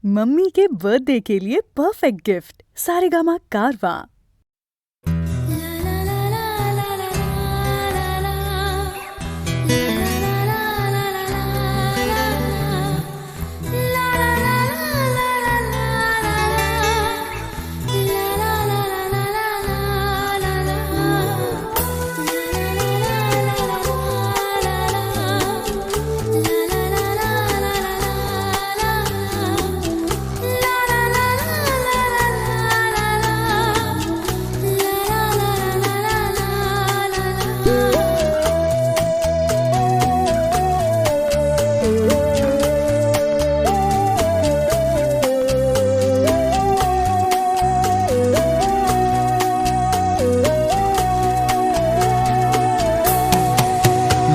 Mummy के birthday के लिए परफेक्ट गिफ्ट सारेगामा कारवां।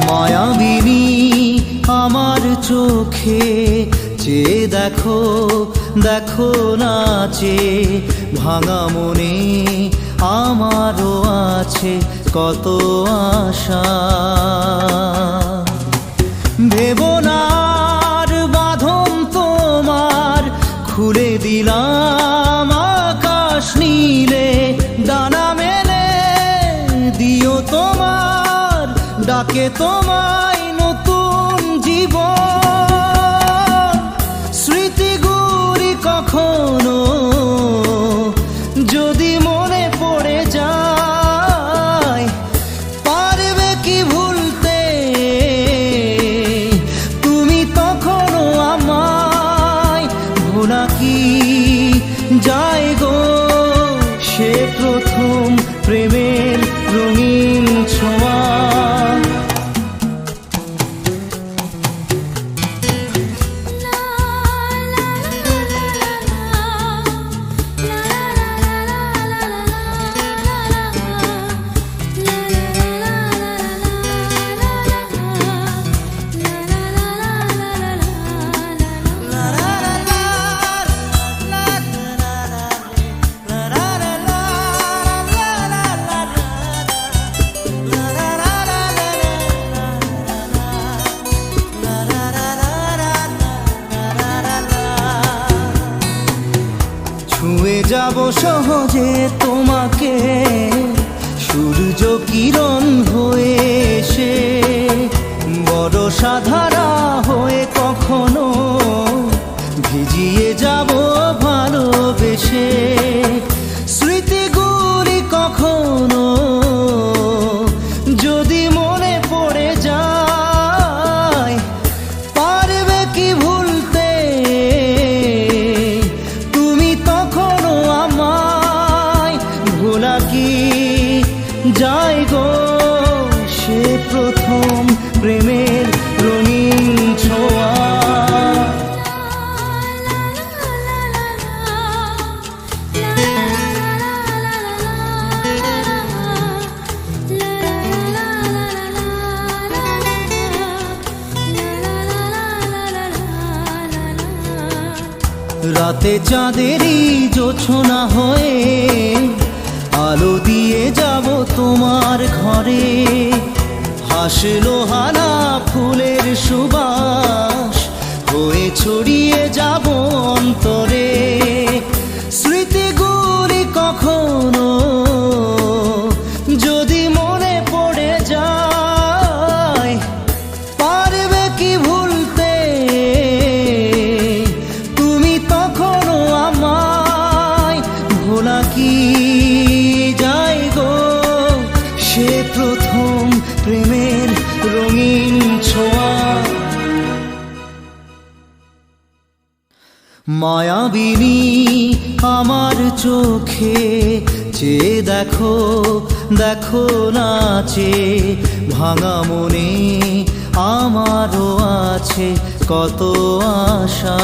মায়াবিনী আমার চোখে চেয়ে দেখো দেখো নাচে ভাঙা মনে আমারও আছে কত আশা। ভেবো না আর বাঁধন তোমার, খুলে দিলাম আকাশ নীলে, ডানা মেলে দিও তোমার ডাকে তোমায় নতুন জীবন। স্মৃতিগুলি কখনো যদি মনে পড়ে যায়, পারবে কি ভুলতে তুমি তখনও আমায়? ভোলা কি যায় গো সে প্রথম প্রেমের রঙিন ছোঁয়া। ছুঁয়ে যাব সহজে তোমাকে সূর্য কিরণ হয়ে এসে, বরষা ধারা হয়ে কখনো ভিজিয়ে যাব ভালোবেসে। স্মৃতিগুলি কখনো যদি মনে পড়ে যায়, পারবে কি ভুলতে তুমি তখনও আমায়? ভোলা কি যায় গো সে প্রথম প্রেমের রঙিন ছোঁয়া। রাতে চাঁদেরই জোছনা হয়ে আলো দিয়ে যাব তোমার ঘরে, হাসলো হানা ফুলের সুবাস হয়ে ছড়িয়ে যাব অন্তরে। স্মৃতিগুলি কখনো যদি মনে পড়ে যায়, পারবে কি ভুলতে তুমি তখনও আমায়? ভোলা কি যায় গো সে প্রথম প্রেমের রঙিন ছোঁয়া। মায়াবিনী আমার চোখে চেয়ে দেখো দেখো নাচে ভাঙা মনে আমারও আছে কত আশা।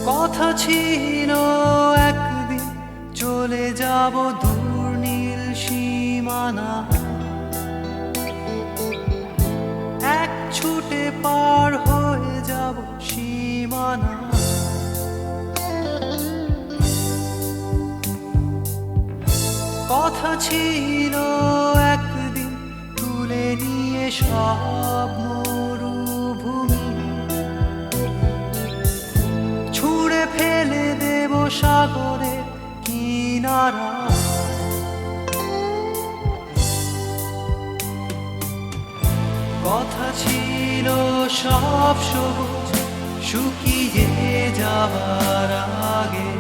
কথা ছিল একদিন চলে যাব দূর নীল সীমানা, এক ছুটে পার হয়ে যাব সীমানা। কথা ছিল একদিন তুলে নিয়ে সব মরুভূমি, ছুঁড়ে ফেলে দেব সাগরের কিনারা। কথা ছিল সব সবুজ শুকিয়ে যাবার আগে,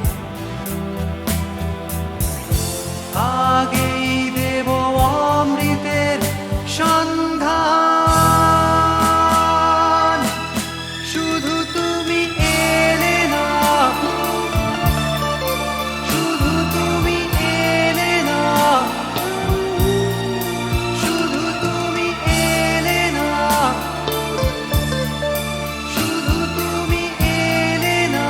আগেই দেব অমৃতের সন্ধান। শুধু তুমি এলে না, শুধু তুমি এলে না, শুধু তুমি এলে না, শুধু তুমি এলে না।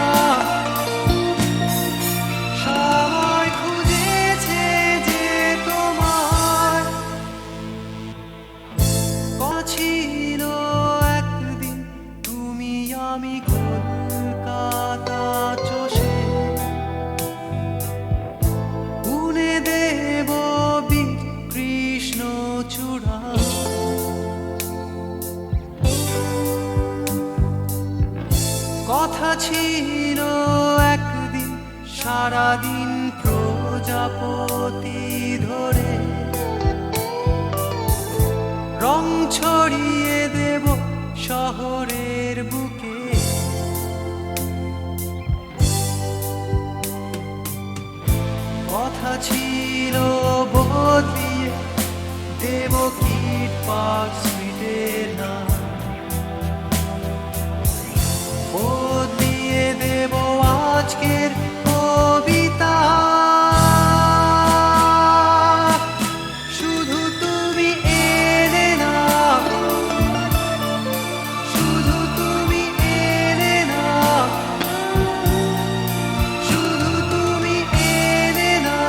সবাই খুঁজেছে যে তোমার, কথা ছিল একদিন তুমি আমি কলকাতা চষে বুনে দেব বীর কৃষ্ণচূড়া। কথা ছিল একদিন সারাদিন প্রজাপতি ধরে রং ছড়িয়ে দেব শহরের বুকে। কথা ছিল বদলিয়ে দেব কিট পার্ক স্ট্রিটের নাম, বদলিয়ে দেব আজকের কবিতা। শুধু তুমি এলে না, শুধু তুমি এলে না, শুধু তুমি এলে না।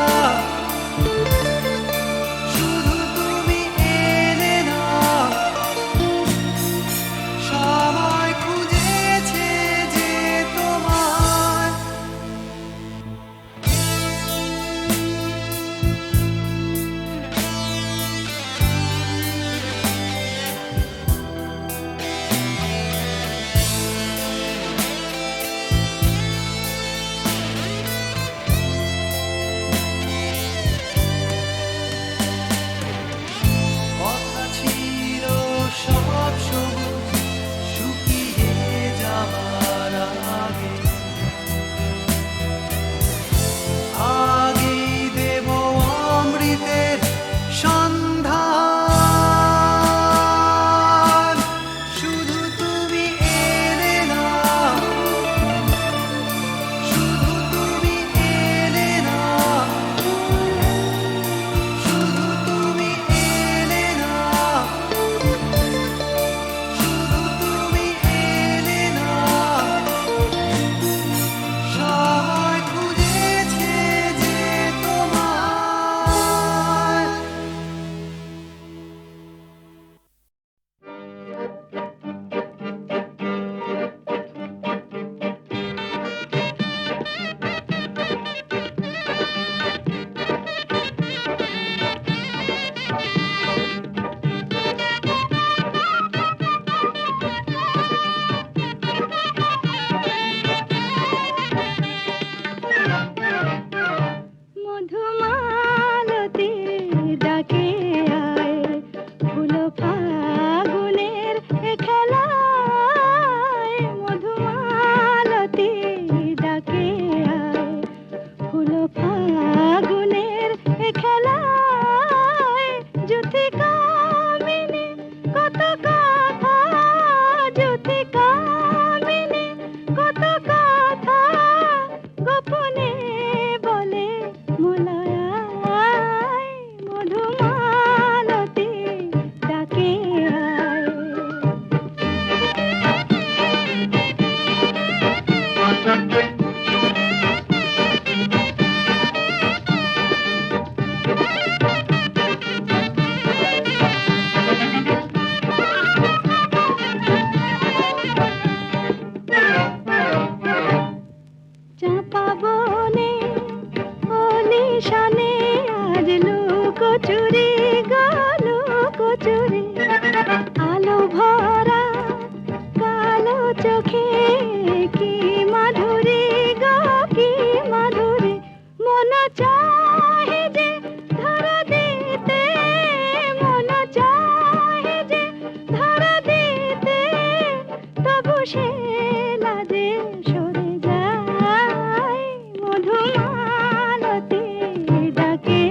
চাপা বনে অলিশনে আজ লুকোচুরি গো লুকোচুরি, আলো ভরা কালো চোখে কি মাধুরী গো কি মাধুরী, মন চাহে যে ধরা দিতে, মন চাহে যে ধরা দিতে, তবু সে লাজে সরে যায়, মধুমালতী ডাকে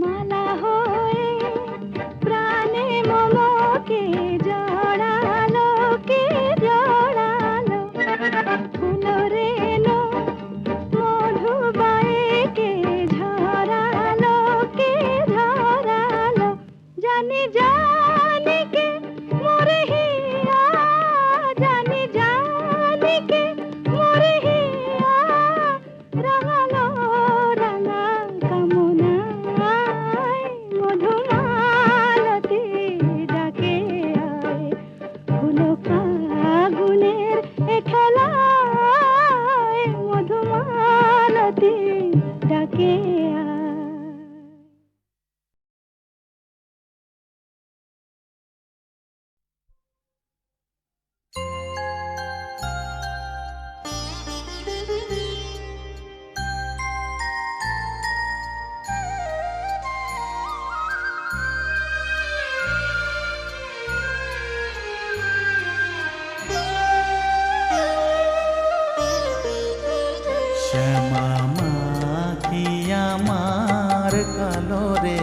মালা হয়ে প্রাণে মমকে জড়ালো, কে জড়ালো, ফুল রেনো মধুবাইকে ঝরালো, কে ঝরালো, জানি জানি কে মোরে হিয়া, জানি জানি কে মোরে হিয়া, রাঙালো রাঙা কামনায়, মধুমালতী ডাকে আয়, হলো ফাগুনের এ খেলায়, মধুমালতী ডাকে আয়। শ্যামা মাখি আমার কালো রে,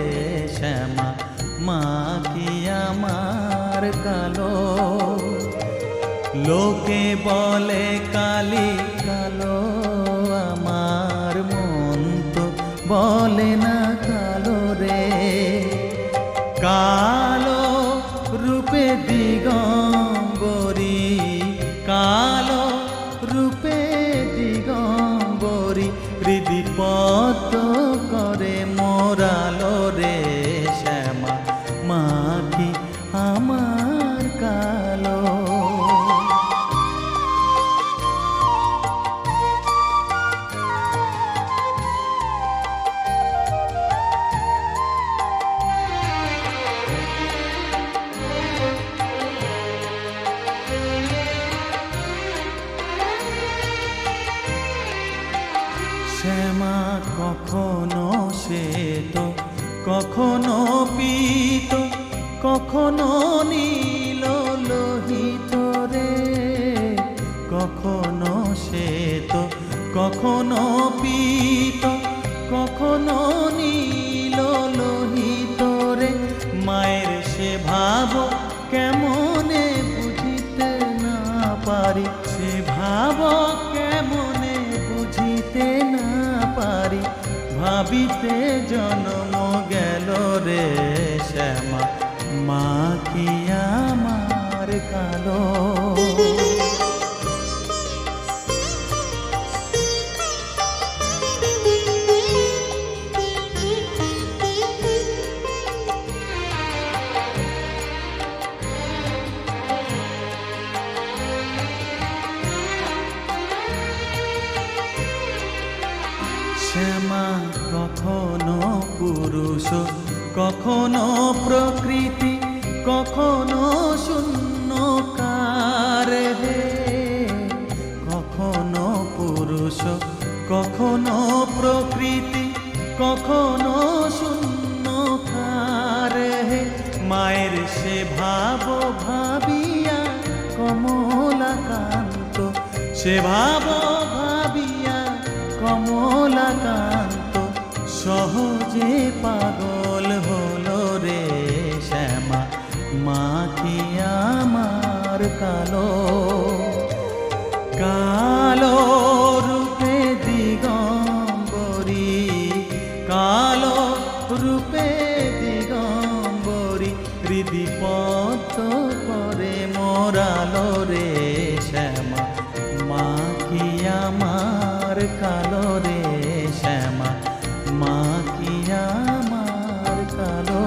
শ্যামা মাখি আমার কালো, লোকে বলে কালি কালো, আমার মন তো বলে না কালো রে, কালো রূপে দিগম্বরী, কালো রূপে দিগম্বরী, হৃদি পদ্ম করে মোরালো রে, শ্যামা মাখি আমার কালো। শ্যামা কখনো শ্বেত, কখনো পীত, কখনো নীল লোহিত রে, কখনো শ্বেত, কখনো পীত, কখনো নীল লোহিত রে, মায়ের সে ভাব কেমনে বুঝিতে না পারি, সে ভাব কেমনে বুঝিতে না পারি, ভাবিতে জন্ম গেল রে, শ্যামা মাখি আমার কালো। শ্যামা কখনো পুরুষ, কখনো প্রকৃতি, কখনো শূন্যকার হে, কখনো পুরুষ, কখনো প্রকৃতি, কখনো শূন্যকার হে, মায়ের সে ভাব ভাবিয়া কমলাকান্ত, সে ভাব ভাবিয়া কমলাকান্ত, সহজে পাগল হলো রে, শ্যামা মাখি আমার কালো, কালো রূপে দিগম্বরী, কালো রূপে দিগম্বরী, হৃদি পদ্ম কালো রে শ্যামা, মা কি আমার কালো রে শ্যামা, মা কি আমার কালো।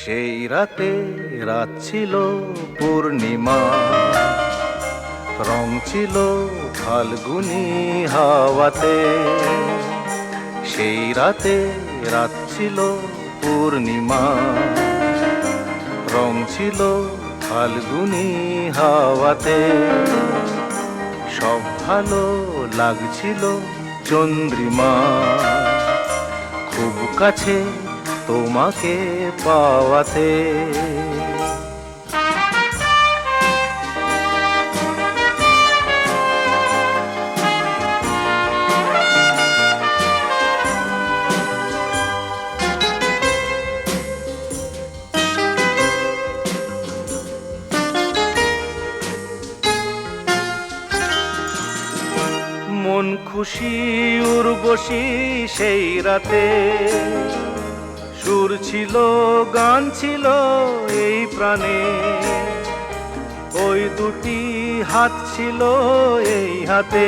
সেই রাতে রাত ছিল পূর্ণিমা, রং ছিল ফাল্গুনি হাওয়াতে। সেই রাতে রাত ছিল পূর্ণিমা, রং ছিল ফাল্গুনি হাওয়াতে। সব ভালো লাগছিল চন্দ্রিমা, খুব কাছে তোমাকে পাওয়াতে। মন খুশি উর্বশী সেই রাতে, সুর ছিল গান ছিল এই প্রাণে। ওই দুটি হাত ছিল এই হাতে,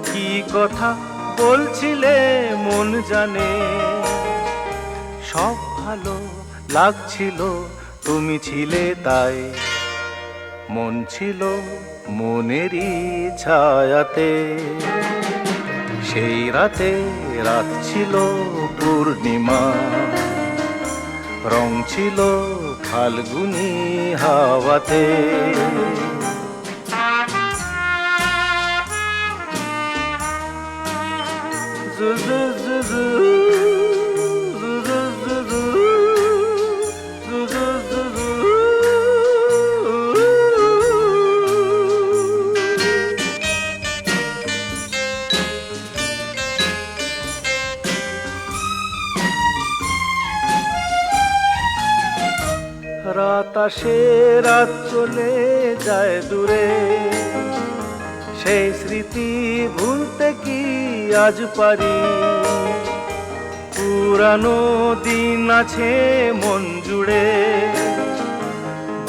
কি কথা বলছিলে মন জানে। সব ভালো লাগছিল তুমি ছিলে তাই, মন ছিল মনেরই ছায়াতে। সেই রাতে রাত ছিল পূর্ণিমা, রং ছিল ফাল্গুনি হাওয়াতে। রাত আসে রাত চলে যায় দূরে, সেই স্মৃতি ভুলতে কি আজ পারি। পুরানো দিন আছে মন জুড়ে,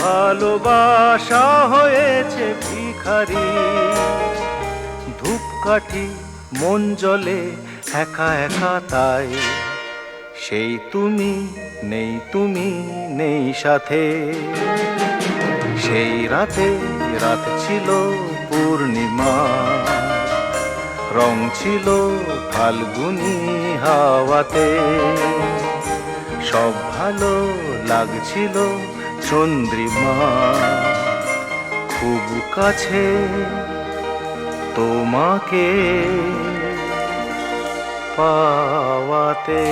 ভালোবাসা হয়েছে ভিখারি। ধূপকাঠি মন জ্বলে একা একা তাই, সেই তুমি নেই, তুমি নেই সাথে। সেই রাতে রাত ছিল পূর্ণিমা, রং ছিল ফাল্গুনি হাওয়াতে। সব ভালো লাগছিল চন্দ্রিমা, খুব কাছে তোমাকে পাওয়াতে।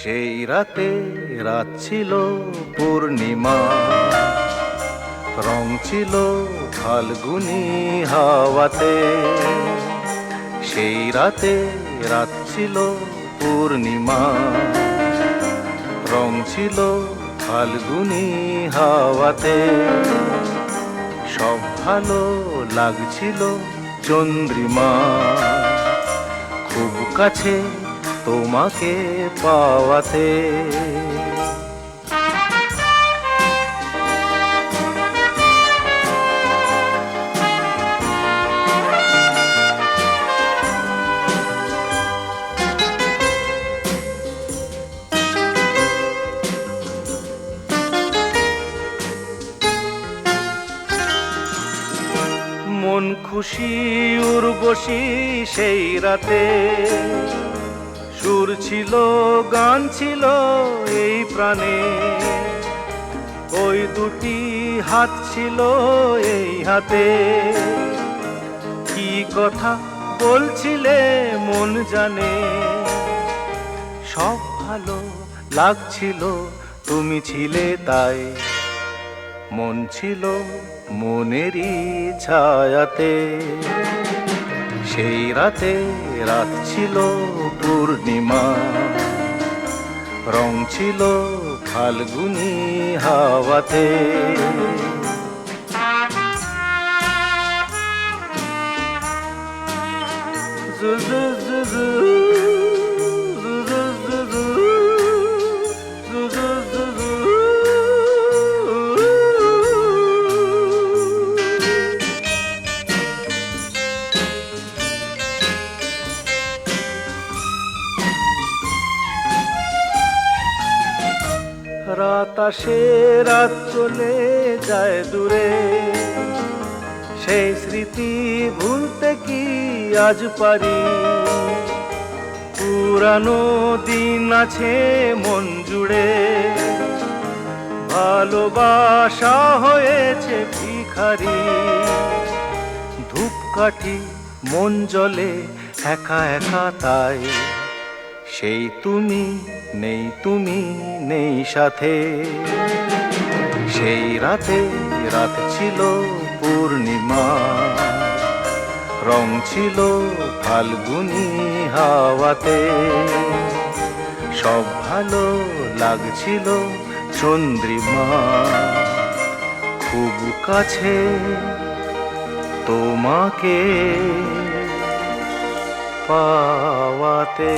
সেই রাতে রাত ছিল পূর্ণিমা, রং ছিল ফাল্গুনি হাওয়াতে। সেই রাতে রাত ছিল পূর্ণিমা, রং ছিল ফাল্গুনি হাওয়াতে। সব ভালো লাগছিল চন্দ্রিমা, খুব কাছে তোমাকে পাওয়াতে। মন খুশি উর্বশী সেই রাতে, সুর ছিল গান ছিল এই প্রাণে। ওই দুটি হাত ছিল এই হাতে, কি কথা বলছিলে মন জানে। সব ভালো লাগছিল তুমি ছিলে তাই, মন ছিল মনেরই ছায়াতে। সেই রাতে রাত ছিল পূর্ণিমা, রং ছিল ফাল্গুনি হাওয়াতে। জু জু জু জু, জু জু জু জু, জু জু জু জু। রাত আসে রাত চলে যায় দূরে, সেই স্মৃতি ভুলতে কি আজ পারি। পুরানো দিন আছে মন জুড়ে, ভালোবাসা হয়েছে ভিখারি। ধূপকাঠি মন জ্বলে একা একা তাই, সেই তুমি নেই, তুমি নেই সাথে। সেই রাতে রাত ছিল পূর্ণিমা, রং ছিল ফাল্গুনি হাওয়াতে। সব ভালো লাগছিল চন্দ্রিমা, খুব কাছে তোমাকে পাওয়াতে।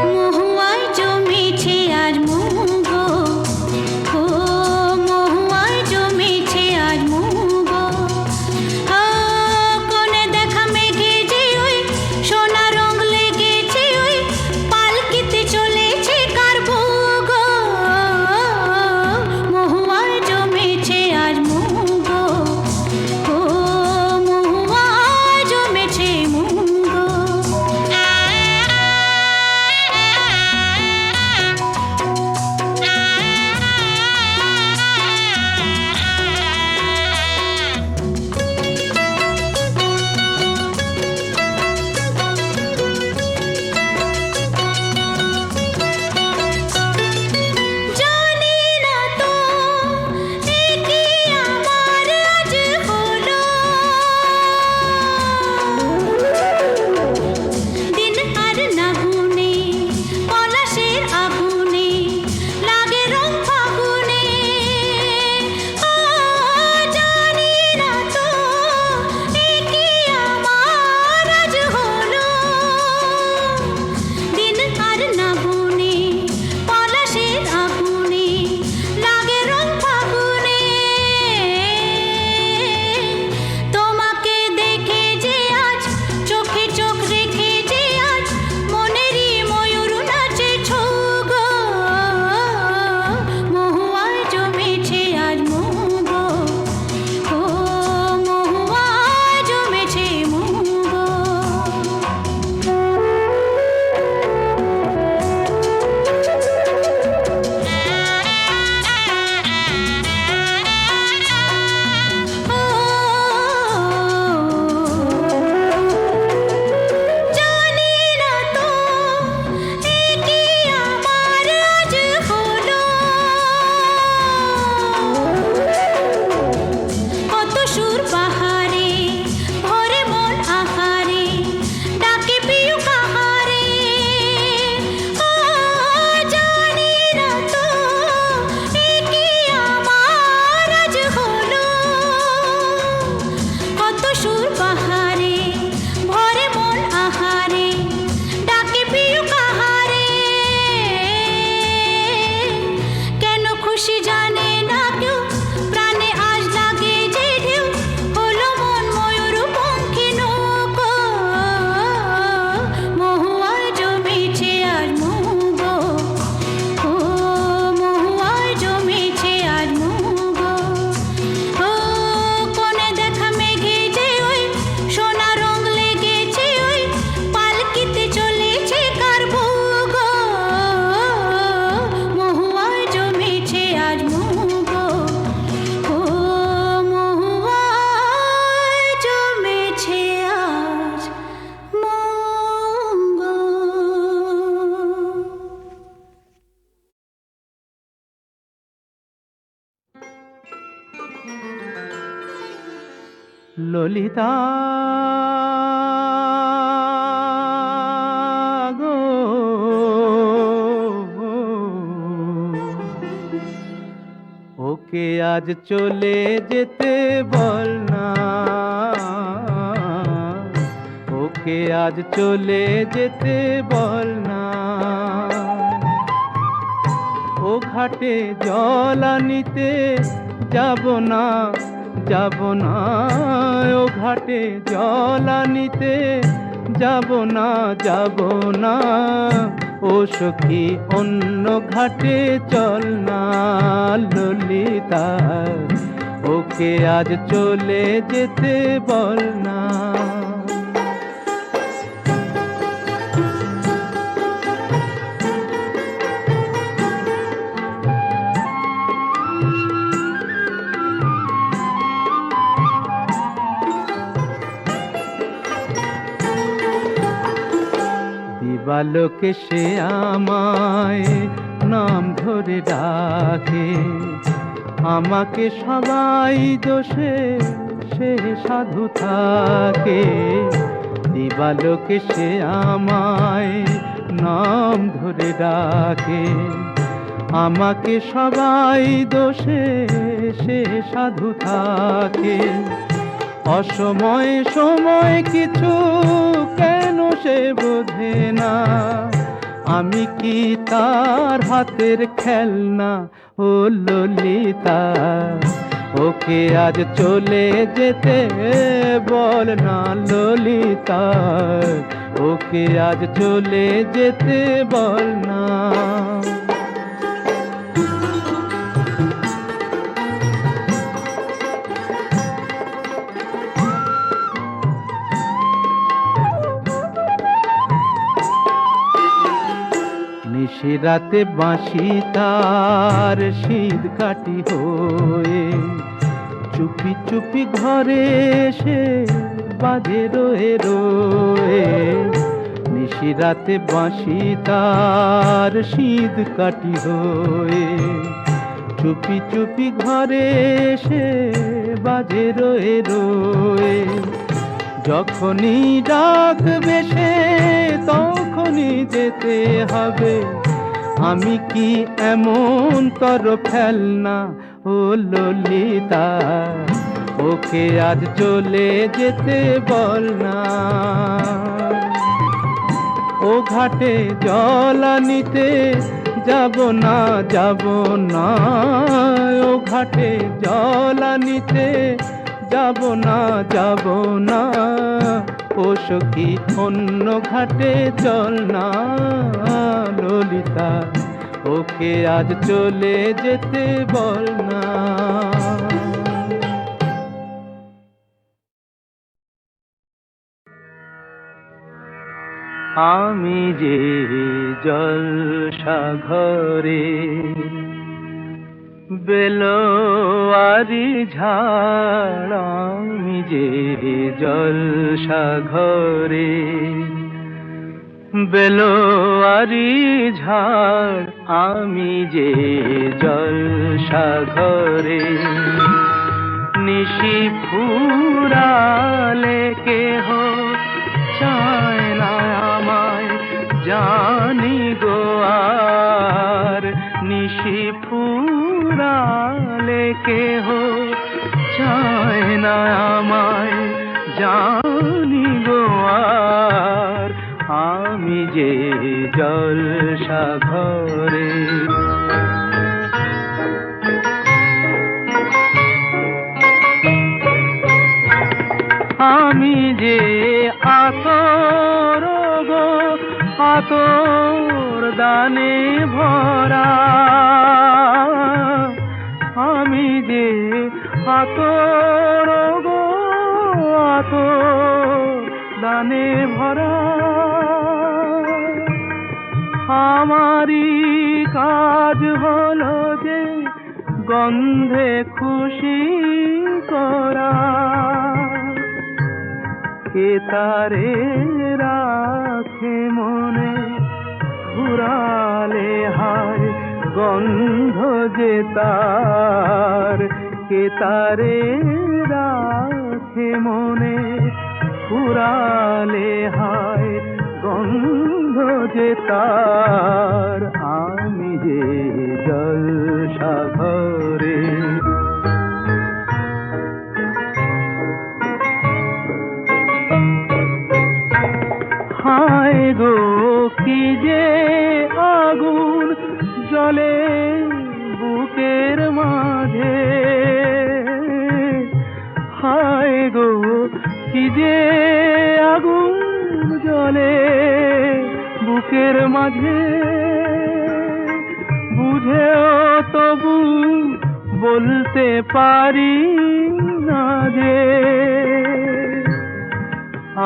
মহুয়ায় জমেছে আজ মুগো, ও মহুয়ায় জমেছে আজ মুগো। ললিতা গো, ওকে আজ চলে যেতে বল না, ওকে আজ চলে যেতে বল না। ও ঘাটে জল আনিতে যাব না, যাব না, ও ঘাটে জল আনিতে যাব না, যাব না। ও সখী অন্য ঘাটে চল না ললিতা, ওকে আজ চলে যেতে বল না। দিবালোকে সে আমায় নাম ধরে ডাকে, আমাকে সবাই দোষে সে সাধু থাকে। দিবালোকে সে আমায় নাম ধরে ডাকে, আমাকে সবাই দোষে সে সাধু থাকে। অসময় সময় কিছু কেন সে বোঝে না, আমি কি তার হাতের খেলনা ও ললিতা। ওকে আজ চলে যেতে বল না ললিতা, ওকে আজ চলে যেতে বল না। নিশিরাতে বাঁশি তার শীত কাটি হয়ে, চুপি চুপি ঘরে এসে বাজে রয়ে রয়ে। নিশিরাতে বাঁশি তার শীত কাটি হয়ে, চুপি চুপি ঘরে এসে বাজে রয়ে রয়ে। যখনই ডাকবে সে তখনই যেতে হবে, আমি কি এমন তর ফেলনা ও ললিতা। ওকে আজ চলে যেতে বল না, ও ঘাটে জল আনিতে যাব না, যাব না, ও ঘাটে জল আনিতে যাব না, যাব না। ও সখী অন্য ঘাটে চল না ললিতা, ওকে আজ চলে যেতে বল না। আমি যে জলসাঘরে বেলোয়ারি ঝাড়, আমি যে জলসাঘরে বেলোয়ারি ঝাড়, আমি যে জলসাঘরে। নিশি ফুরালে কেহ চায় না আমায়, জানি গো আর। নিশি ফুরালে কেহ চায় না আমায়, জানি গো আর। আমি যে জলসাঘরে আমি যে আতর গো, আতর দানে ভরা। আমি যে আতর গো, আতর দানে ভরা। আমারই কাজ হলো যে গন্ধে খুশি করা। কে তারে রাখে মনে ঘুরালে হায়, গন্ধ যে তার কে তারে রাখে রেখে মনে পুরালে হায় গন্ধ যে তার, আমি যে জলসাঘরে। হায় গো কি যে আগুন জ্বলে বুকের মাঝে, হায় গো কি যে আগুন জ্বলে বুকের মাঝে, বুঝেও তবু বলতে পারি না যে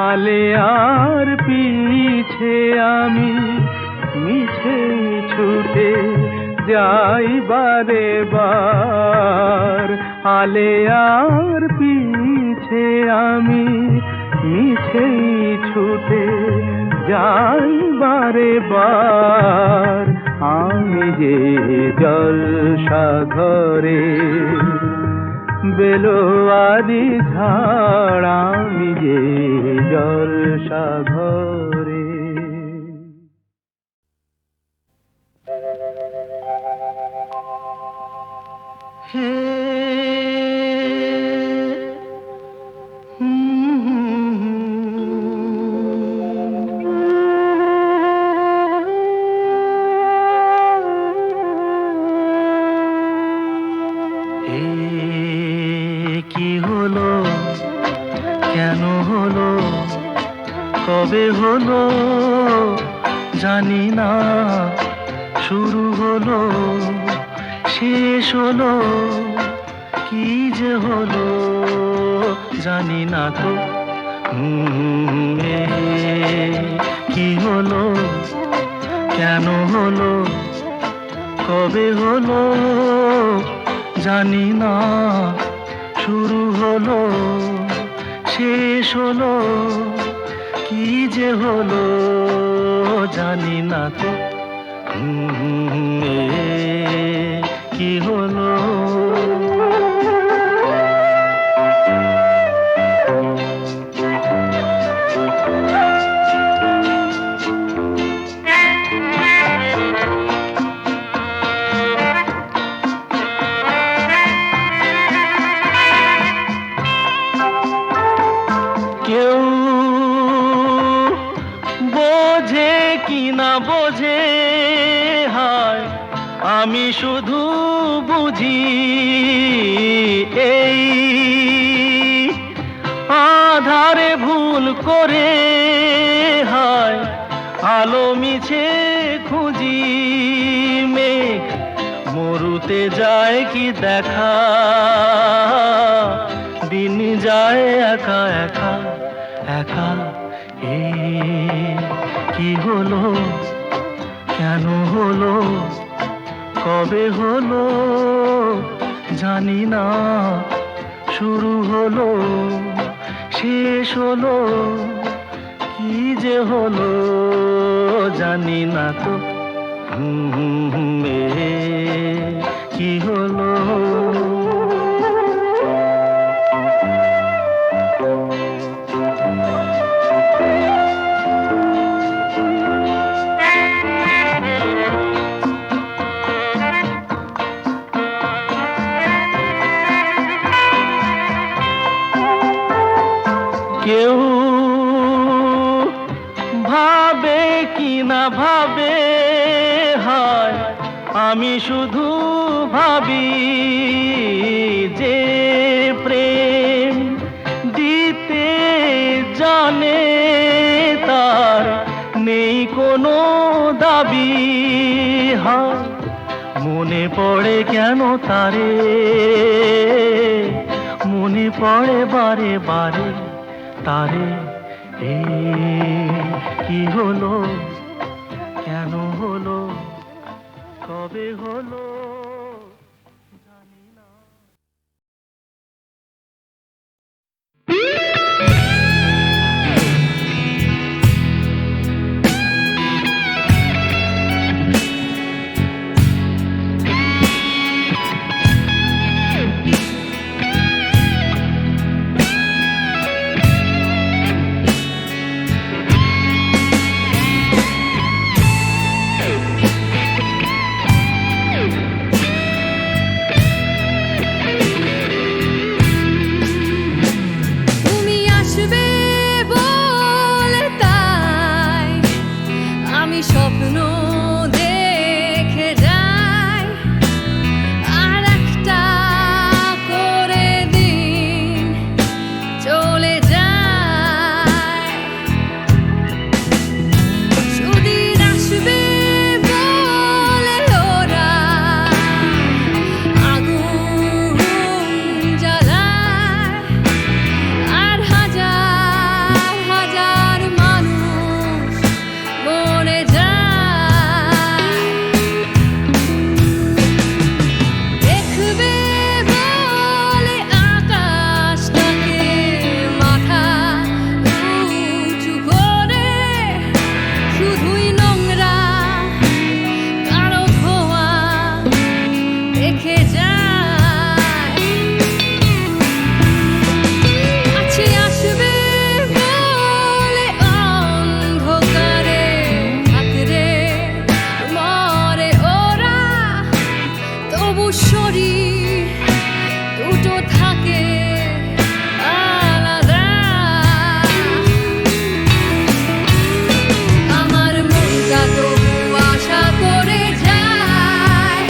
আলে আর পিছে আমি মিছে ছুটে যাই বারে বার। আলে আর পিছে আমি মিছে ছুটে যাই বারে বার, আমি যে জলসাঘরে বেলোয়ারি ঝাড়, আমি যে জলসাঘরে। হে কি হলো, কেন হলো, কবে হলো জানি না, শুরু হলো শেষ হলো, কি যে হলো জানি না তো। কি হলো, কেন হলো, কবে হলো জানি না, শুরু হলো শেষ হলো, কি যে হলো জানি না তো। কি হলো, কেউ বোঝে কি না বোঝে, হায় আমি শুধু বুঝি এই আধারে ভুল করে, হায় আলো মিছে খুঁজি। মেঘ মরুতে যায় কি দেখা, দিন যায় একা একা একা। কি হলো, কেন হলো, কবে হলো জানি না, শুরু হলো শেষ হলো, কি যে হলো জানি না তো। কি হলো, কেউ ভাবে কি না ভাবে, হায় আমি শুধু ভাবি যে প্রেম দিতে জানে তার নেই কোনো দাবি। হায় মনে পড়ে কেন তারে, মনে পড়ে বারে বারে তারে। কি হলো, কেন হলো, কবে হলো জানি না। তবু শরীর দুটো থাকে আলাদা। আমার মনটা তবু আশা করে যায়,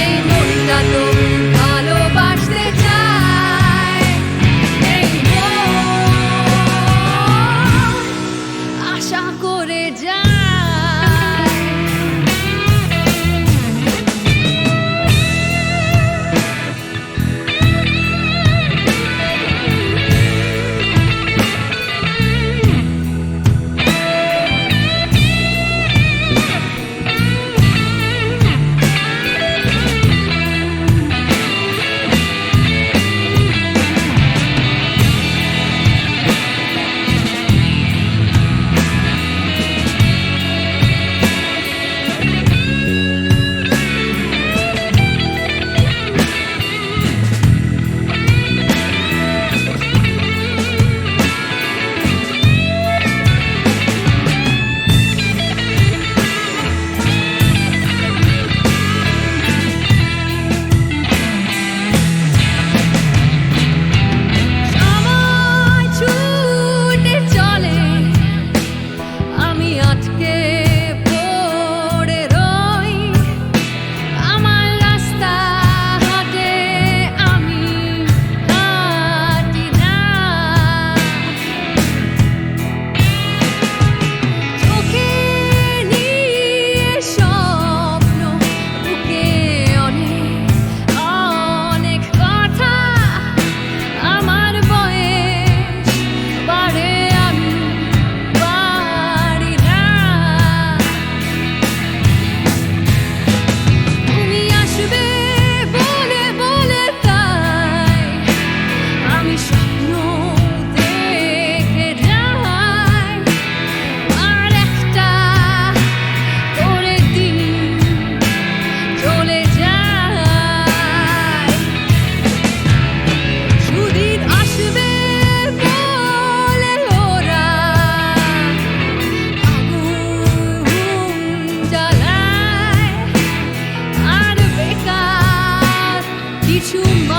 এই মনটা তবু ভালোবাসতে চায়, এই মন আশা করে যায়। Too much.